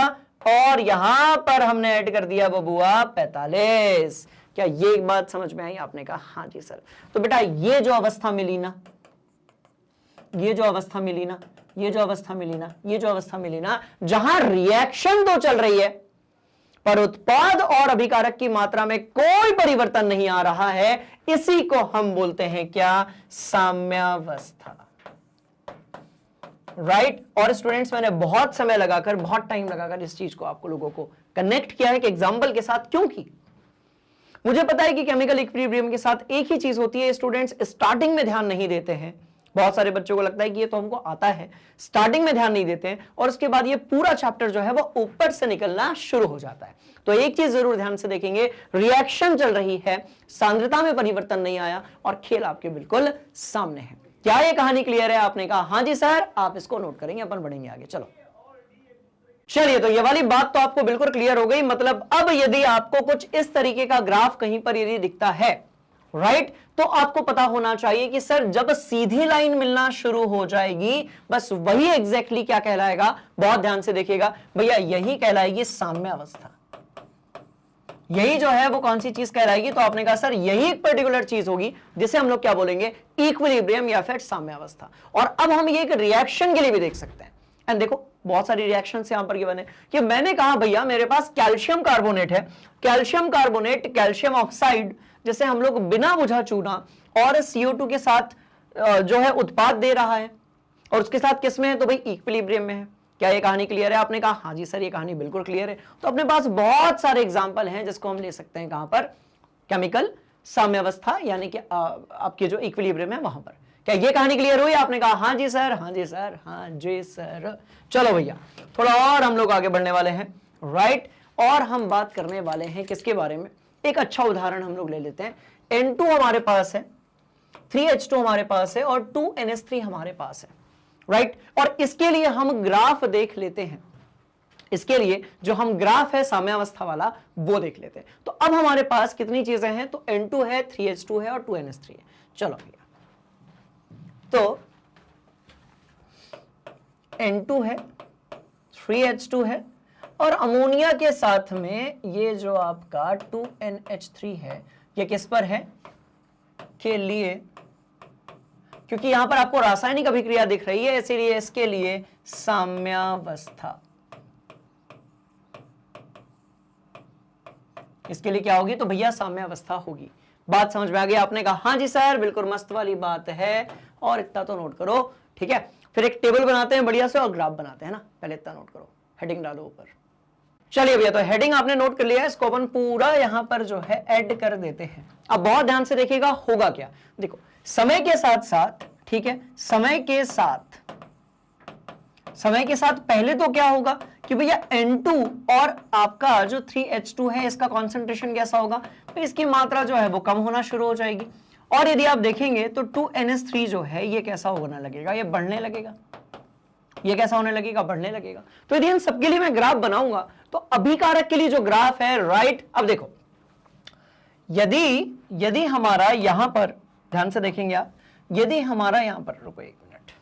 और यहां पर हमने ऐड कर दिया बबुआ 45। क्या ये बात समझ में आई? आपने कहा हाँ जी सर। तो बेटा ये जो अवस्था मिली ना, ये जो अवस्था मिली ना, ये जो अवस्था मिली ना, ये जो अवस्था मिली ना, जहां रिएक्शन तो चल रही है पर उत्पाद और अभिकारक की मात्रा में कोई परिवर्तन नहीं आ रहा है, इसी को हम बोलते हैं क्या? साम्यावस्था। राइट। और स्टूडेंट्स, मैंने बहुत समय लगाकर, बहुत टाइम लगाकर इस चीज को आपको लोगों को कनेक्ट किया है एक एग्जांपल के साथ, क्योंकि मुझे पता है कि केमिकल इक्विलिब्रियम के साथ एक ही चीज होती है। स्टूडेंट्स स्टार्टिंग में ध्यान नहीं देते हैं, बहुत सारे बच्चों को लगता है कि ये तो हमको आता है, स्टार्टिंग में ध्यान नहीं देते हैं और उसके बाद ये पूरा चैप्टर जो है वो ऊपर से निकलना शुरू हो जाता है। तो एक चीज जरूर ध्यान से देखेंगे, रिएक्शन चल रही है, सांद्रता में परिवर्तन नहीं आया और खेल आपके बिल्कुल सामने है। क्या ये कहानी क्लियर है? आपने कहा हाँ जी सर। आप इसको नोट करेंगे, अपन बढ़ेंगे आगे। चलो चलिए, तो ये वाली बात तो आपको बिल्कुल क्लियर हो गई। मतलब अब यदि आपको कुछ इस तरीके का ग्राफ कहीं पर यदि दिखता है, राइट, तो आपको पता होना चाहिए कि सर जब सीधी लाइन मिलना शुरू हो जाएगी, बस वही एग्जैक्टली क्या कहलाएगा? बहुत ध्यान से देखिएगा भैया, यही कहलाएगी साम्यावस्था। यही जो है वो कौन सी चीज कहलाएगी? तो आपने कहा सर यही एक पर्टिकुलर चीज होगी जिसे हम लोग क्या बोलेंगे? इक्विलिब्रियम या फिर साम्यावस्था। और अब हम ये एक रिएक्शन के लिए भी देख सकते हैं। एंड देखो, बहुत सारी रिएक्शंस यहां पर गिवन है कि मैंने कहा भैया मेरे पास कैल्शियम कार्बोनेट है, कैल्शियम कार्बोनेट, कैल्शियम ऑक्साइड, जिसे हम लोग बिना बुझा चूना और CO2 के साथ जो है उत्पाद दे रहा है, और उसके साथ किस में है? तो भाई इक्विलिब्रियम में है। क्या ये कहानी क्लियर है? आपने कहा हाँ जी सर, ये कहानी बिल्कुल क्लियर है। तो अपने पास बहुत सारे एग्जाम्पल हैं जिसको हम ले सकते हैं कहां पर? केमिकल साम्यावस्था, यानी कि आपके जो इक्विलिब्रियम है वहां पर। क्या ये कहानी क्लियर हुई? आपने कहा हाँ जी सर, हाँ जी सर, हाँ जी सर। चलो भैया, थोड़ा और हम लोग आगे बढ़ने वाले हैं, राइट। और हम बात करने वाले हैं किसके बारे में? एक अच्छा उदाहरण हम लोग ले लेते हैं। N2 हमारे पास है, 3H2 हमारे पास है और 2NH3 हमारे पास है, राइट। और इसके लिए हम ग्राफ देख लेते हैं। इसके लिए जो हम ग्राफ है साम्यावस्था वाला वो देख लेते हैं। तो अब हमारे पास कितनी चीजें हैं? तो N2 है, 3H2 है और 2NH3 है। चलो भैया, तो N2 है, 3H2 है और अमोनिया के साथ में ये जो आपका 2NH3 है, ये किस पर है? के लिए, क्योंकि यहां पर आपको रासायनिक अभिक्रिया दिख रही है, इसीलिए इसके लिए साम्यावस्था। इसके लिए क्या होगी? तो भैया साम्यावस्था होगी। बात समझ में आ गई? आपने कहा हाँ जी सर, बिल्कुल मस्त वाली बात है। और इतना तो नोट करो, ठीक है। फिर एक टेबल बनाते हैं बढ़िया से और ग्राफ बनाते हैं ना। पहले इतना नोट करो, हेडिंग डालो ऊपर। चलिए भैया, तो हेडिंग आपने नोट कर लिया है, इसको अपन पूरा यहां पर जो है ऐड कर देते हैं। अब बहुत ध्यान से देखिएगा होगा क्या। देखो, समय के साथ साथ, ठीक है, समय के साथ पहले तो क्या होगा कि भैया N2 और आपका जो 3H2 है, इसका कॉन्सेंट्रेशन कैसा होगा? तो इसकी मात्रा जो है वो कम होना शुरू हो जाएगी। और यदि आप देखेंगे तो 2NH3 जो है ये कैसा होने लगेगा? ये बढ़ने लगेगा। ये कैसा होने लगेगा, बढ़ने लगेगा। तो यदि इन सबके लिए मैं ग्राफ बनाऊंगा तो अभिकारक के लिए जो ग्राफ है, राइट, अब देखो यदि हमारा यहां पर, ध्यान से देखेंगे आप, यदि हमारा यहां पर, रुको एक मिनट,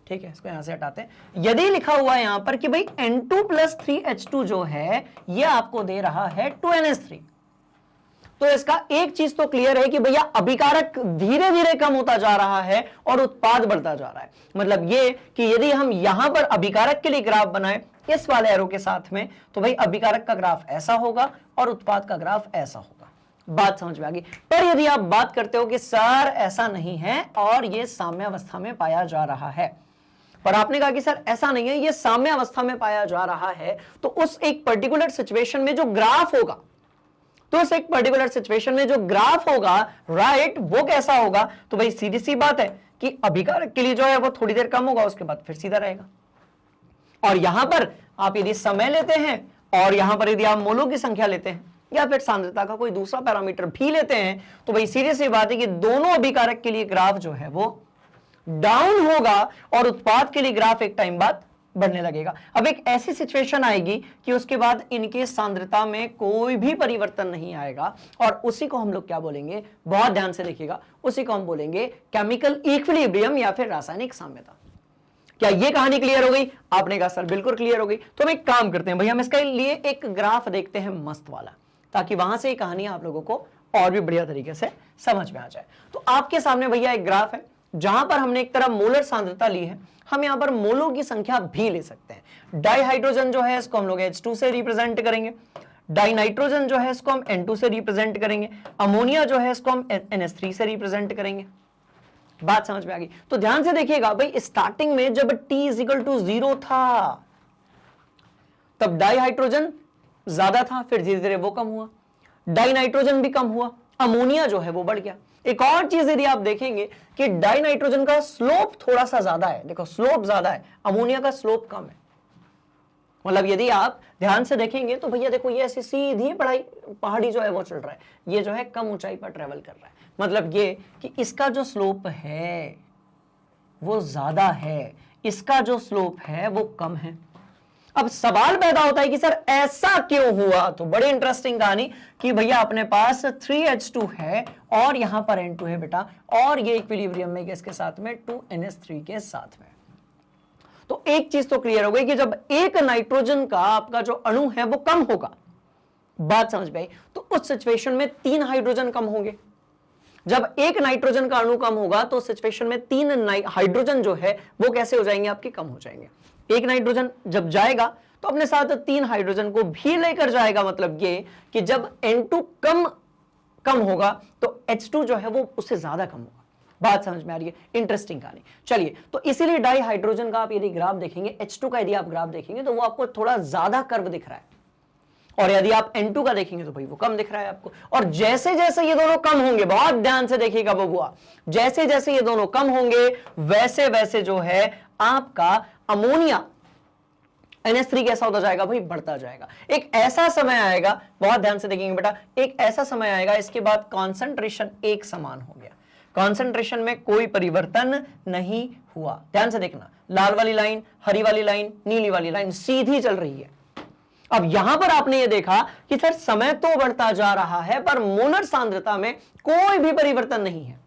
ठीक है, इसको यहां से हटाते हैं। यदि लिखा हुआ है यहां पर कि भाई N2 + 3H2 जो है ये आपको दे रहा है 2NH3, तो इसका एक चीज तो क्लियर है कि भैया अभिकारक धीरे धीरे कम होता जा रहा है और उत्पाद बढ़ता जा रहा है। मतलब ये कि यदि हम यहां पर अभिकारक के लिए ग्राफ बनाएं इस वाले एरो के साथ में, तो भाई अभिकारक का ग्राफ ऐसा होगा और उत्पाद का ग्राफ ऐसा होगा। बात समझ में आ गई। पर यदि आप बात करते हो कि सर ऐसा नहीं है और ये साम्यावस्था में पाया जा रहा है, पर आपने कहा कि सर ऐसा नहीं है, ये साम्यावस्था में पाया जा रहा है, तो उस एक पर्टिकुलर सिचुएशन में जो ग्राफ होगा, तो उस एक पर्टिकुलर सिचुएशन में जो ग्राफ होगा, राइट, वो कैसा होगा? तो भाई सीधी सी बात है कि अभिकारक के लिए जो है वो थोड़ी देर कम होगा, उसके बाद फिर सीधा रहेगा। और यहां पर आप यदि समय लेते हैं और यहां पर यदि आप मोलों की संख्या लेते हैं या फिर सांद्रता का कोई दूसरा पैरामीटर भी लेते हैं, तो भाई सीधी सी बात है कि दोनों अभिकारक के लिए ग्राफ जो है वो डाउन होगा और उत्पाद के लिए ग्राफ एक टाइम बाद बढ़ने लगेगा। अब एक ऐसी सिचुएशन आएगी कि उसके बाद इनके सांद्रता में कोई भी परिवर्तन नहीं आएगा और उसी को हम लोग क्या बोलेंगे, बहुत ध्यान से देखिएगा, उसी को हम बोलेंगे केमिकल इक्विलिब्रियम या फिर रासायनिक साम्यता। क्या ये कहानी क्लियर हो गई? आपने कहा सर बिल्कुल क्लियर हो गई। तो हम एक काम करते हैं भाई, हम इसके लिए एक ग्राफ देखते हैं मस्त वाला, ताकि वहां से ये कहानी आप लोगों को और भी बढ़िया तरीके से समझ में आ जाए। तो आपके सामने भैया एक ग्राफ है जहां पर हमने एक तरफ मोलर सांद्रता ली है, हम यहां पर मोलों की संख्या भी ले सकते हैं। डाइहाइड्रोजन जो है इसको हम लोग H2 से रिप्रेजेंट करेंगे, डाइनाइट्रोजन जो है इसको हम N2 से रिप्रेजेंट करेंगे, अमोनिया जो है इसको हम NH3 से रिप्रेजेंट करेंगे। बात समझ में आ गई? तो ध्यान से देखिएगा भाई, स्टार्टिंग में जब T = 0 था तब डाइहाइड्रोजन ज्यादा था, फिर धीरे धीरे वो कम हुआ, डाइनाइट्रोजन भी कम हुआ, अमोनिया जो है वो बढ़ गया। एक और चीज यदि आप देखेंगे कि डाइनाइट्रोजन का स्लोप थोड़ा सा ज्यादा है, देखो स्लोप ज्यादा है, अमोनिया का स्लोप कम है। मतलब यदि आप ध्यान से देखेंगे तो भैया देखो ये ऐसी सीधी पहाड़ी जो है वो चल रहा है, ये जो है कम ऊंचाई पर ट्रेवल कर रहा है। मतलब ये कि इसका जो स्लोप है वो ज्यादा है, इसका जो स्लोप है वो कम है। अब सवाल पैदा होता है कि सर ऐसा क्यों हुआ? तो बड़ी इंटरेस्टिंग कहानी कि भैया अपने पास 3H2 है और यहां पर N2 है बेटा, और ये इक्विलिब्रियम में किसके साथ में, 2NH3 के साथ में। तो एक चीज तो क्लियर हो गई कि जब एक नाइट्रोजन का आपका जो अणु है वो कम होगा, बात समझ में आई, तो उस सिचुएशन में 3 हाइड्रोजन कम होंगे। जब एक नाइट्रोजन का अणु कम होगा तो सिचुएशन में 3 हाइड्रोजन जो है वो कैसे हो जाएंगे, आपके कम हो जाएंगे। एक नाइट्रोजन जब जाएगा तो अपने साथ 3 हाइड्रोजन को भी लेकर जाएगा। मतलब ये कि जब N2 कम होगा तो H2 जो है वो उससे ज्यादा कम होगा। बात समझ में आ रही है? इंटरेस्टिंग कहानी। चलिए, तो इसीलिए डाई हाइड्रोजन का आप यदि ग्राफ देखेंगे, H2 का यदि आप ग्राफ देखेंगे तो वो आपको थोड़ा ज्यादा कर्व दिख रहा है, और यदि आप N2 का देखेंगे तो भाई वो कम दिख रहा है आपको। और जैसे जैसे ये दोनों कम होंगे, बहुत ध्यान से देखिएगा बबुआ, जैसे जैसे ये दोनों कम होंगे वैसे वैसे जो है आपका अमोनिया NH3 कैसा होता जाएगा भाई, बढ़ता जाएगा। एक ऐसा समय आएगा, बहुत ध्यान से देखेंगे बेटा, एक ऐसा समय आएगा इसके बाद कॉन्सेंट्रेशन एक समान हो गया, कॉन्सेंट्रेशन में कोई परिवर्तन नहीं हुआ। ध्यान से देखना, लाल वाली लाइन, हरी वाली लाइन, नीली वाली लाइन सीधी चल रही है। अब यहां पर आपने ये देखा कि सर समय तो बढ़ता जा रहा है पर मोलर सांद्रता में कोई भी परिवर्तन नहीं है।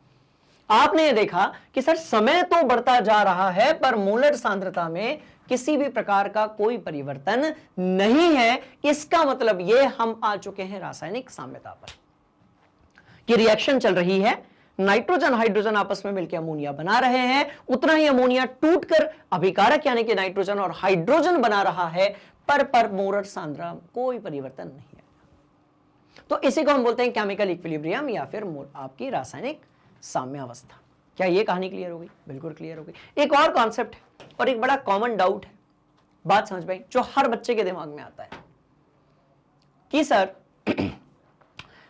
आपने ये देखा कि सर समय तो बढ़ता जा रहा है पर मोलर सांद्रता में किसी भी प्रकार का कोई परिवर्तन नहीं है। इसका मतलब ये हम आ चुके हैं रासायनिक साम्यता पर, कि रिएक्शन चल रही है, नाइट्रोजन हाइड्रोजन आपस में मिलकर अमोनिया बना रहे हैं, उतना ही अमोनिया टूटकर अभिकारक यानी कि नाइट्रोजन और हाइड्रोजन बना रहा है, पर मोलर सांद्रता कोई परिवर्तन नहीं है। तो इसी को हम बोलते हैं केमिकल इक्विलिब्रियम या फिर आपकी रासायनिक साम्यावस्था। क्या ये कहानी क्लियर हो गई? बिल्कुल क्लियर हो गई। एक और कॉन्सेप्ट है और एक बड़ा कॉमन डाउट है, बात समझ में आई, जो हर बच्चे के दिमाग में आता है कि सर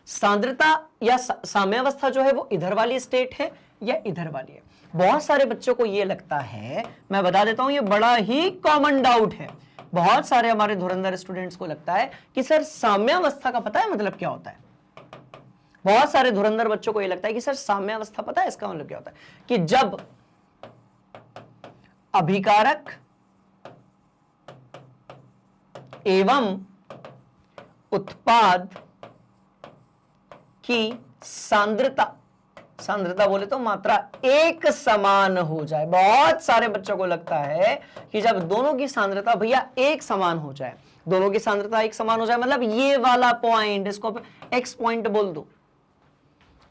सांद्रता या साम्यावस्था जो है वो इधर वाली स्टेट है या इधर वाली है। बहुत सारे बच्चों को ये लगता है, मैं बता देता हूं, ये बड़ा ही कॉमन डाउट है। बहुत सारे हमारे धुरंधर स्टूडेंट्स को लगता है कि सर साम्यावस्था का पता है मतलब क्या होता है। बहुत सारे धुरंधर बच्चों को ये लगता है कि सर साम्यावस्था पता है इसका मतलब क्या होता है, कि जब अभिकारक एवं उत्पाद की सांद्रता, सांद्रता बोले तो मात्रा एक समान हो जाए। बहुत सारे बच्चों को लगता है कि जब दोनों की सांद्रता भैया एक समान हो जाए, दोनों की सांद्रता एक समान हो जाए मतलब ये वाला पॉइंट, इसको एक्स पॉइंट बोल दो,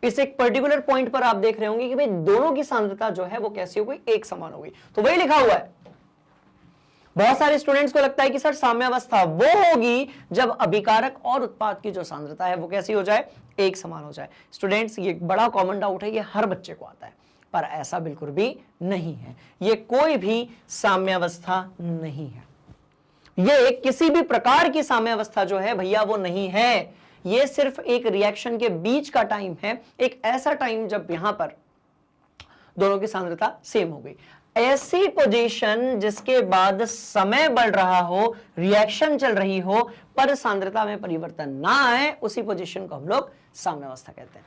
इस एक पर्टिकुलर पॉइंट पर आप देख रहे होंगे कि भाई दोनों की सांद्रता जो है वो कैसी हो गई, एक समान हो गई। तो वही लिखा हुआ है। बहुत सारे स्टूडेंट्स को लगता है कि सर साम्यावस्था वो होगी जब अभिकारक और उत्पाद की जो सांद्रता है वो कैसी हो जाए, एक समान हो जाए। स्टूडेंट्स ये बड़ा कॉमन डाउट है, ये हर बच्चे को आता है, पर ऐसा बिल्कुल भी नहीं है। ये कोई भी साम्यावस्था नहीं है, ये किसी भी प्रकार की साम्यावस्था जो है भैया वो नहीं है। ये सिर्फ एक रिएक्शन के बीच का टाइम है, एक ऐसा टाइम जब यहां पर दोनों की सांद्रता सेम हो गई। ऐसी पोजीशन जिसके बाद समय बढ़ रहा हो, रिएक्शन चल रही हो, पर सांद्रता में परिवर्तन ना आए, उसी पोजीशन को हम लोग साम्यावस्था कहते हैं।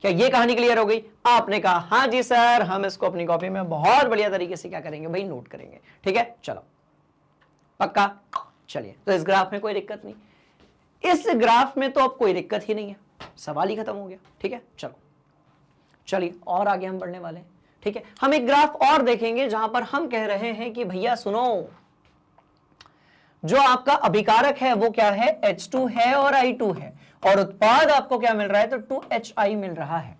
क्या ये कहानी क्लियर हो गई? आपने कहा हाँ जी सर, हम इसको अपनी कॉपी में बहुत बढ़िया तरीके से क्या करेंगे भाई, नोट करेंगे। ठीक है, चलो पक्का। चलिए, तो इस ग्राफ में कोई दिक्कत नहीं, इस ग्राफ में तो अब कोई दिक्कत ही नहीं है, सवाल ही खत्म हो गया। ठीक है, चलो चलिए और आगे हम बढ़ने वाले हैं। ठीक है, हम एक ग्राफ और देखेंगे जहां पर हम कह रहे हैं कि भैया सुनो, जो आपका अभिकारक है वो क्या है, H2 है और I2 है, और उत्पाद आपको क्या मिल रहा है, तो 2HI मिल रहा है।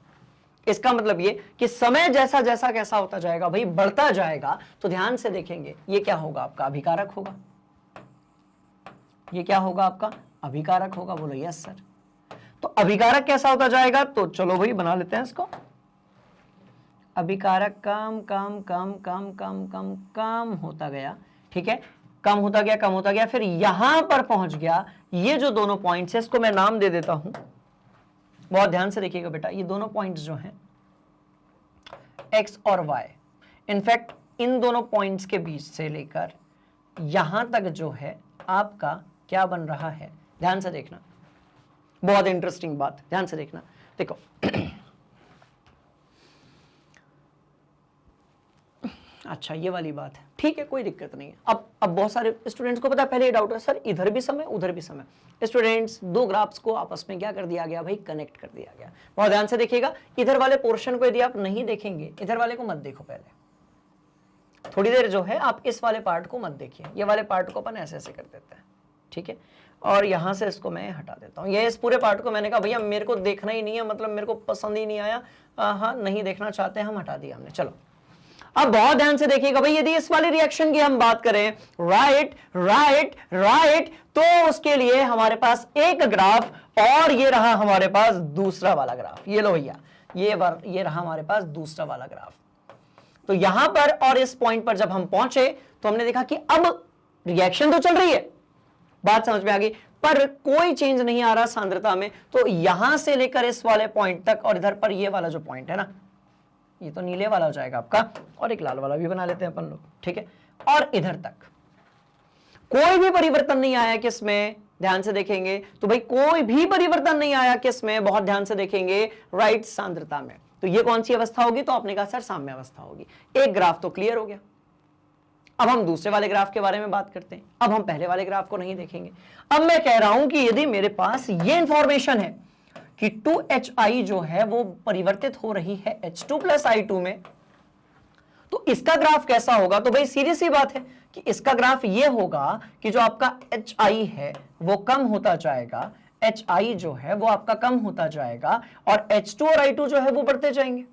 इसका मतलब ये कि समय जैसा जैसा कैसा होता जाएगा भाई, बढ़ता जाएगा, तो ध्यान से देखेंगे ये क्या होगा, आपका अभिकारक होगा। ये क्या होगा, आपका अभिकारक होगा। बोलो यस सर। तो अभिकारक कैसा होता जाएगा, तो चलो भाई बना लेते हैं इसको। अभिकारक कम कम कम कम कम कम कम होता गया। ठीक है, कम होता गया, कम होता गया, फिर यहां पर पहुंच गया। ये जो दोनों पॉइंट्स है, इसको मैं नाम दे देता हूं, बहुत ध्यान से देखिएगा बेटा। ये दोनों पॉइंट्स जो हैं एक्स और वाई, इनफैक्ट इन दोनों पॉइंट्स के बीच से लेकर यहां तक जो है आपका क्या बन रहा है, ध्यान से देखना, बहुत इंटरेस्टिंग बात, ध्यान से देखना। देखो अच्छा ये वाली बात है, ठीक है, कोई दिक्कत नहीं है। अब बहुत सारे स्टूडेंट्स को पता है, पहले ये डाउट है सर इधर भी समय उधर भी समय। स्टूडेंट्स, दो ग्राफ्स को आपस में क्या कर दिया गया भाई, कनेक्ट कर दिया गया। बहुत ध्यान से देखिएगा, इधर वाले पोर्शन को यदि आप नहीं देखेंगे, इधर वाले को मत देखो, पहले थोड़ी देर जो है आप इस वाले पार्ट को मत देखिए, ये वाले पार्ट को अपन ऐसे ऐसे कर देते हैं। ठीक है, और यहां से इसको मैं हटा देता हूं। ये इस पूरे पार्ट को मैंने कहा भैया मेरे को देखना ही नहीं है, मतलब मेरे को पसंद ही नहीं आया, हाँ नहीं देखना चाहते, हम हटा दिया हमने। चलो अब बहुत ध्यान से देखिएगा भाई, यदि इस वाले रिएक्शन की हम बात करें, राइट राइट राइट, तो उसके लिए हमारे पास एक ग्राफ, और ये रहा हमारे पास दूसरा वाला ग्राफ। ये लो भैया, ये रहा हमारे पास दूसरा वाला ग्राफ। तो यहां पर और इस पॉइंट पर जब हम पहुंचे तो हमने देखा कि अब रिएक्शन तो चल रही है, बात समझ में आ गई, पर कोई चेंज नहीं आ रहा सांद्रता में। तो यहां से लेकर इस वाले पॉइंट तक, और इधर पर ये वाला जो पॉइंट है ना, ये तो नीले वाला हो जाएगा आपका, और एक लाल वाला भी बना लेते हैं अपन लोग। ठीक है, और इधर तक कोई भी परिवर्तन नहीं आया किसमें, ध्यान से देखेंगे तो भाई कोई भी परिवर्तन नहीं आया किसमें, बहुत ध्यान से देखेंगे, राइट, सांद्रता में। तो ये कौन सी अवस्था होगी, तो आपने कहा सर साम्य अवस्था होगी। एक ग्राफ तो क्लियर हो गया। अब हम दूसरे वाले ग्राफ के बारे में बात करते हैं। अब हम पहले वाले ग्राफ को नहीं देखेंगे। अब मैं कह रहा हूं कि यदि मेरे पास ये इंफॉर्मेशन है कि 2HI जो है वो परिवर्तित हो रही है H2 प्लस I2 में, तो इसका ग्राफ कैसा होगा, तो भाई सीधी सी बात है कि इसका ग्राफ ये होगा कि जो आपका HI है वो कम होता जाएगा, HI जो है वो आपका कम होता जाएगा, और H2 और I2 जो है वो बढ़ते जाएंगे,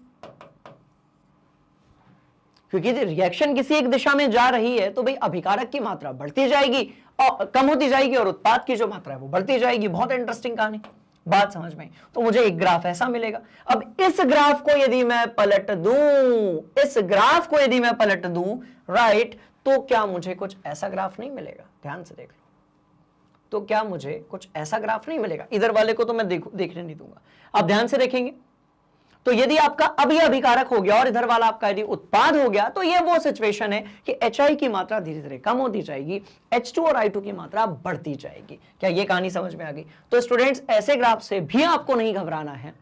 क्योंकि रिएक्शन किसी एक दिशा में जा रही है तो भाई अभिकारक की मात्रा बढ़ती जाएगी और कम होती जाएगी, और उत्पाद की जो मात्रा है वो बढ़ती जाएगी। बहुत इंटरेस्टिंग कहानी, बात समझ में। तो मुझे एक ग्राफ ऐसा मिलेगा। अब इस ग्राफ को यदि मैं पलट दूं, इस ग्राफ को यदि मैं पलट दूं, राइट, तो क्या मुझे कुछ ऐसा ग्राफ नहीं मिलेगा, ध्यान से देख लो, तो क्या मुझे कुछ ऐसा ग्राफ नहीं मिलेगा। इधर वाले को तो मैं देखने नहीं दूंगा। अब ध्यान से देखेंगे तो यदि आपका अब ये अभिकारक हो गया और इधर वाला आपका यदि उत्पाद हो गया, तो ये वो सिचुएशन है कि HI की मात्रा धीरे धीरे कम होती जाएगी, H2 और I2 की मात्रा बढ़ती जाएगी। क्या ये कहानी समझ में आ गई? तो स्टूडेंट्स, ऐसे ग्राफ से भी आपको नहीं घबराना है,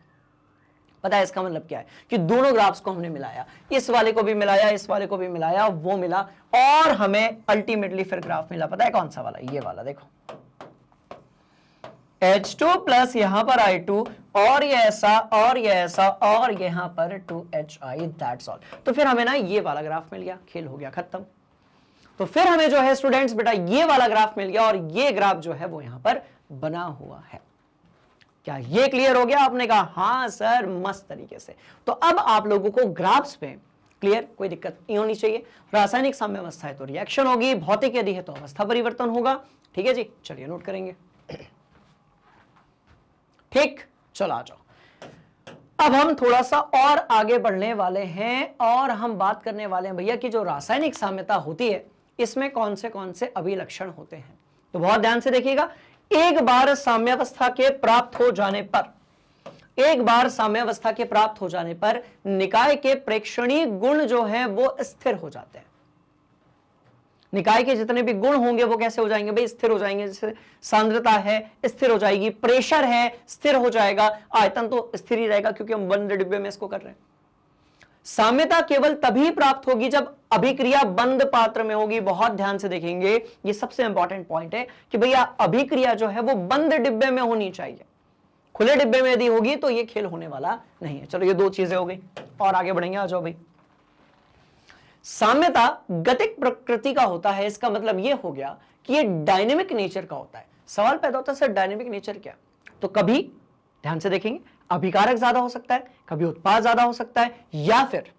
पता है इसका मतलब क्या है कि दोनों ग्राफ्स को हमने मिलाया, इस वाले को भी मिलाया, इस वाले को भी मिलाया, वो मिला और हमें अल्टीमेटली फिर ग्राफ मिला। पता है कौन सा वाला? ये वाला देखो, H2 प्लस यहां पर I2 और ये ऐसा और ये ऐसा और यहां पर 2HI, दैट्स ऑल। तो फिर हमें ना ये वाला ग्राफ मिल गया, खेल हो गया खत्म। तो फिर हमें जो है स्टूडेंट्स बेटा ये वाला ग्राफ मिल गया और ये ग्राफ जो है वो यहां पर बना हुआ है। क्या ये क्लियर हो गया? आपने कहा हाँ सर, मस्त तरीके से। तो अब आप लोगों को ग्राफ्स पे क्लियर, कोई दिक्कत नहीं होनी चाहिए। रासायनिक साम्यावस्था है तो रिएक्शन होगी, भौतिक यदि है तो अवस्था परिवर्तन होगा। ठीक है जी, चलिए नोट करेंगे। ठीक, चलो आ जाओ। अब हम थोड़ा सा और आगे बढ़ने वाले हैं और हम बात करने वाले हैं भैया कि जो रासायनिक साम्यता होती है इसमें कौन से अभिलक्षण होते हैं। तो बहुत ध्यान से देखिएगा। एक बार साम्यावस्था के प्राप्त हो जाने पर, एक बार साम्यावस्था के प्राप्त हो जाने पर निकाय के प्रेक्षणीय गुण जो हैं वो स्थिर हो जाते हैं। निकाय के जितने भी गुण होंगे वो कैसे हो जाएंगे भाई? स्थिर हो जाएंगे। जैसे सांद्रता है स्थिर हो जाएगी, प्रेशर है स्थिर हो जाएगा, आयतन तो स्थिर ही रहेगा क्योंकि हम बंद डिब्बे में इसको कर रहे हैं। साम्यता केवल तभी प्राप्त होगी जब अभिक्रिया बंद पात्र में होगी। बहुत ध्यान से देखेंगे, ये सबसे इंपॉर्टेंट पॉइंट है कि भैया अभिक्रिया जो है वो बंद डिब्बे में होनी चाहिए। खुले डिब्बे में यदि होगी तो ये खेल होने वाला नहीं है। चलो ये दो चीजें हो गई और आगे बढ़ेंगे। आ जाओ भाई। साम्यता गतिक प्रकृति का होता है, इसका मतलब ये हो गया कि ये डायनेमिक नेचर का होता है। सवाल पैदा होता है सर डायनेमिक नेचर क्या? तो कभी ध्यान से देखेंगे अभिकारक ज्यादा हो सकता है, कभी उत्पाद ज्यादा हो सकता है, या फिर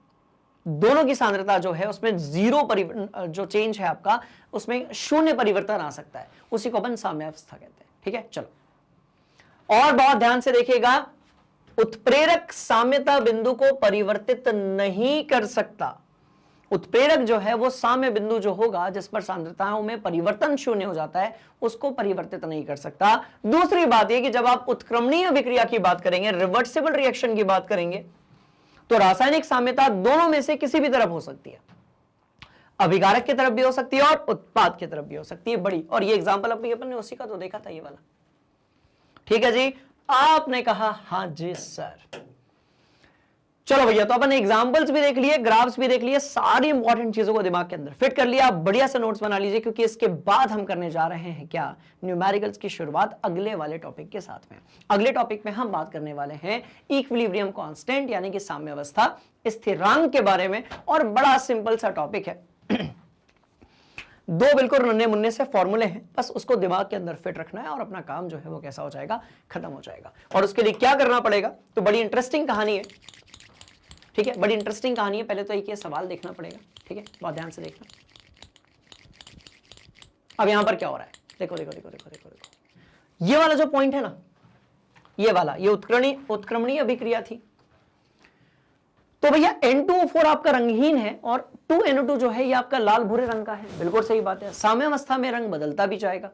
दोनों की सांद्रता जो है उसमें जीरो जो चेंज है आपका उसमें शून्य परिवर्तन आ सकता है। उसी को अपन साम्यावस्था कहते हैं। ठीक है, चलो और बहुत ध्यान से देखिएगा। उत्प्रेरक साम्यता बिंदु को परिवर्तित नहीं कर सकता। उत्प्रेरक जो है वो साम्य बिंदु जो होगा जिस पर सांद्रताओं में परिवर्तन शून्य हो जाता है उसको परिवर्तित नहीं कर सकता। दूसरी बात यह कि जब आप उत्क्रमणीय अभिक्रिया की बात करेंगे, रिवर्सिबल रिएक्शन की बात करेंगे, तो रासायनिक साम्यता दोनों में से किसी भी तरफ हो सकती है। अभिकारक की तरफ भी हो सकती है और उत्पाद की तरफ भी हो सकती है बड़ी। और ये एग्जाम्पल अपन ने उसी का तो देखा था, ये वाला। ठीक है जी, आपने कहा हाँ जी सर। चलो भैया, तो अपन एग्जांपल्स भी देख लिए, ग्राफ्स भी देख लिए, सारी इंपॉर्टेंट चीजों को दिमाग के अंदर फिट कर लिया। बढ़िया से नोट्स बना लीजिए क्योंकि इसके बाद हम करने जा रहे हैं क्या? न्यूमेरिकल्स की शुरुआत अगले वाले टॉपिक के साथ में। अगले टॉपिक में हम बात करने वाले हैं इक्विलिब्रियम कांस्टेंट यानी कि साम्यावस्था स्थिरांक के बारे में। और बड़ा सिंपल सा टॉपिक है, दो बिल्कुल नन्हे मुन्ने से फॉर्मूले हैं, बस उसको दिमाग के अंदर फिट रखना है और अपना काम जो है वो कैसा हो जाएगा? खत्म हो जाएगा। और उसके लिए क्या करना पड़ेगा? तो बड़ी इंटरेस्टिंग कहानी है। ठीक है, बड़ी इंटरेस्टिंग कहानी है। पहले तो एक ये सवाल देखना पड़ेगा। ठीक है, बहुत ध्यान से देखना। अब यहां पर क्या हो रहा है? देखो देखो देखो देखो देखो देखो, ये वाला जो पॉइंट है ना, ये वाला, ये उत्क्रमणीय अभिक्रिया थी। तो भैया N2O4 आपका रंगहीन है और 2NO2 जो है ये आपका लाल भूरे रंग का है। बिल्कुल सही बात है। साम्यावस्था में रंग बदलता भी जाएगा,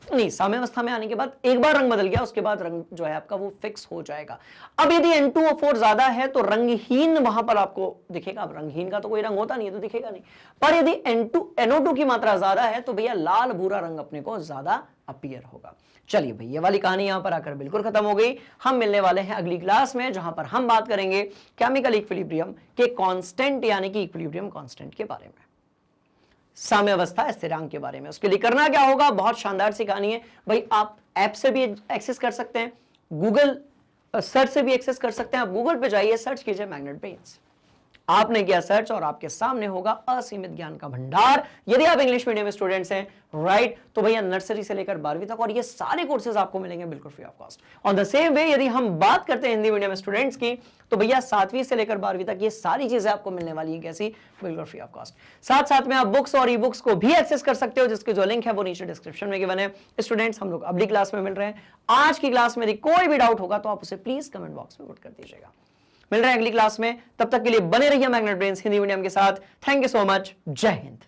नहीं, साम्यावस्था में आने के बाद एक बार रंग बदल गया उसके बाद रंग जो है आपका वो फिक्स हो जाएगा। अब यदि N2O4 ज्यादा है तो रंगहीन वहां पर आपको दिखेगा। अब रंगहीन का तो कोई रंग होता नहीं है तो दिखेगा नहीं, पर यदि NO2 की मात्रा ज्यादा है तो भैया लाल भूरा रंग अपने को ज्यादा अपीयर होगा। चलिए भाई, ये वाली कहानी यहां पर आकर बिल्कुल खत्म हो गई। हम मिलने वाले हैं अगली क्लास में जहां पर हम बात करेंगे केमिकल इक्विलिब्रियम के कांस्टेंट यानी कि इक्विलिब्रियम कांस्टेंट के बारे में, साम्यावस्था स्थिरांक के बारे में। उसके लिए करना क्या होगा? बहुत शानदार सी कहानी है भाई। आप ऐप से भी एक्सेस कर सकते हैं, गूगल सर्च से भी एक्सेस कर सकते हैं। आप गूगल पे जाइए, सर्च कीजिए मैग्नेट ब्रेन्स। आपने किया सर्च और आपके सामने होगा असीमित ज्ञान का भंडार। यदि आप इंग्लिश मीडियम स्टूडेंट्स हैं, राइट, तो भैया नर्सरी से लेकर 12वीं तक और ये सारे कोर्सेज आपको मिलेंगे बिल्कुल free of cost. On the same way यदि हम बात करते हैं हिंदी मीडियम स्टूडेंट्स की, तो भैया 7वीं से लेकर 12वीं तक ये सारी चीजें आपको मिलने वाली है। कैसी? बिल्कुल फ्री ऑफ कॉस्ट। साथ साथ में आप बुक्स और ई बुक्स को भी एक्सेस कर सकते हो, जिसके जो लिंक है वो नीचे डिस्क्रिप्शन में गिवन है। स्टूडेंट्स, हम लोग अगली क्लास में मिल रहे हैं। आज की क्लास में यदि कोई भी डाउट होगा तो आप उसे प्लीज कमेंट बॉक्स में पुट कर दीजिएगा। मिल रहे हैं अगली क्लास में, तब तक के लिए बने रहिए मैग्नेट ब्रेन्स हिंदी मीडियम के साथ। Thank you so much. जय हिंद।